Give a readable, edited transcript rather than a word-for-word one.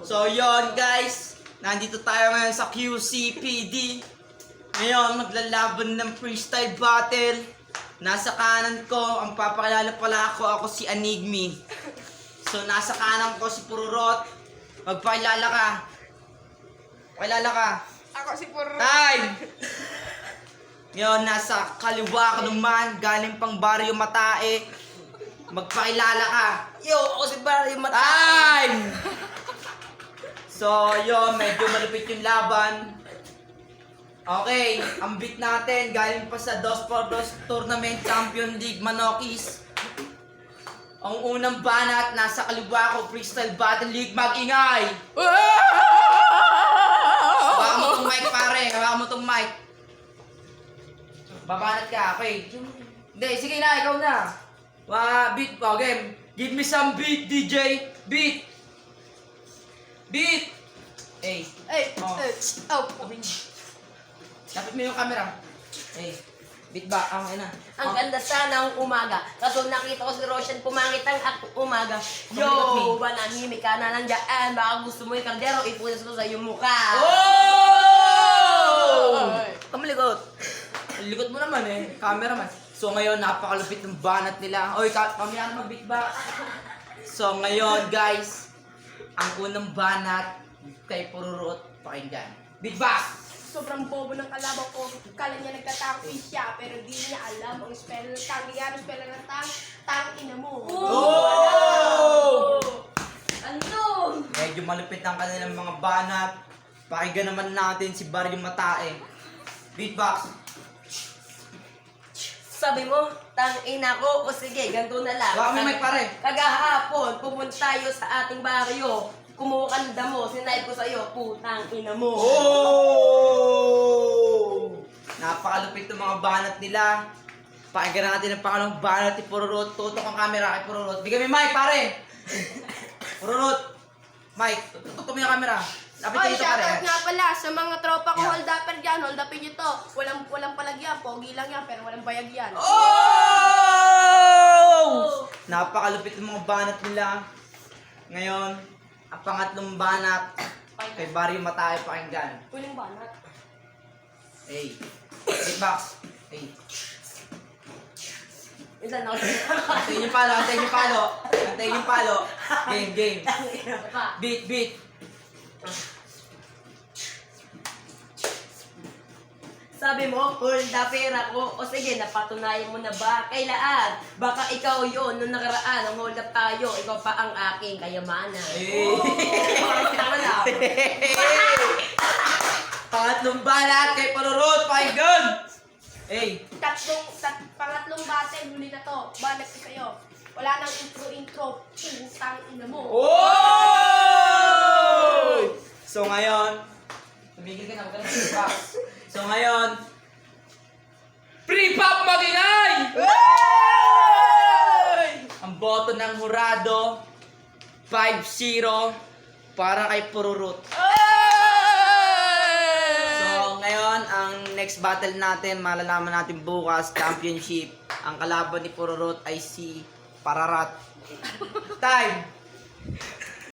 So yon guys, nandito tayo ngayon sa QCPD. Ngayon maglalaban ng freestyle battle. Nasa kanan ko, ang papakilala pala ako si Anigmi. So nasa kanan ko si Pururot. Magpakilala ka. Pakilala ka. Ako si Pururot. Time! Ngayon nasa kaliwa ko naman, galing pang Barrio Matae. Magpakilala ka. Yo, ako si Barrio Matae. Time! So, yun, medyo malupit yung laban. Okay, ang beat natin, galing pa sa 2x2 Tournament Champion League Manokis. Ang unang banat, nasa kaliwa ko, Freestyle Battle League, mag-ingay! Baka mo tong mic pare, baka mo tong mic. Babanat ka, okay. Hindi, sige na, ikaw na. Beat, game. Give me some beat, DJ. Beat. Beat. Hey. Oh. Lapit mo yung camera. Hey. Beat ba? Na. Ang ganda sana ng umaga. Kaso nakita ko si Roshan pumangit ang umaga. Yo! Manahimik ka na nandiyan. Baka gusto mo yung kaldero, ipunas ko sa iyong mukha. Oh! Kamalikot. Likot mo naman cameraman. So ngayon, napakalupit ng banat nila. Oy, pamaya na mag-beat ba? So ngayon, guys, ang unang banat kay Pururot, pakinggan. Beat ba? Sobrang bobo ng kalaban ko. Kala niya nagtatakoy siya, pero di niya alam ang spell ng tang. Yan ang spell ng tang ina mo. Oh! Ano? Medyo malupit ang kanilang mga banat. Pakinggan naman natin si Barrio Matae. Beatbox. Sabi mo, ina ko, o sige, ganito na lang. Baka may mic pare. Kagahapon, pumunta tayo sa ating baryo. Kumuha ka ng damo, sinabi ko sa'yo, putang ina mo. Oh! Napakalupit ng mga banat nila. Pakinggan natin ang pangalawang banat ni Pururot. Tutok ang camera kay Pururot. Bigyan mo yung mic, pare! Pururot! Mic, tutok mo yung camera. Lapit Oy, kayo ito, pare. shoutout nga pala sa mga tropa ko, Yeah. hold upper dyan, hold upin nyo to. Walang palagyan, pogi lang yan, pero walang bayag yan. Oh! Napakalupit ng mga banat nila. Ngayon, ang pangatlong banat kay Barrio Matae, pakinggan. Huling banat. Hey, beatbox. Hey. Isa na ako. Antayin yung palo, antayin yung palo. Antayin yung palo. Game, game. Beat, beat. Sabi mo, hold the pera ko. O sige, napatunayan mo na ba? Kailaan? Baka ikaw yon nung nakaraan, ang hold up tayo. Ikaw pa ang aking kayamanan. Hey. Tama na. Pangatlong banat kay Pururot, pakinggan. Hey. Pangatlong battle, huli na to. Banat ko kayo. Wala nang intro. Putang ina mo. Oh! So ngayon, tumigil ka na, huwag ka na beatbox. So ngayon, pre-pop magingay! Ang boto ng hurado, 5-0 para kay Pururot. So ngayon, ang next battle natin, malalaman natin bukas, championship. Ang kalaban ni Pururot ay si Pararat. Time!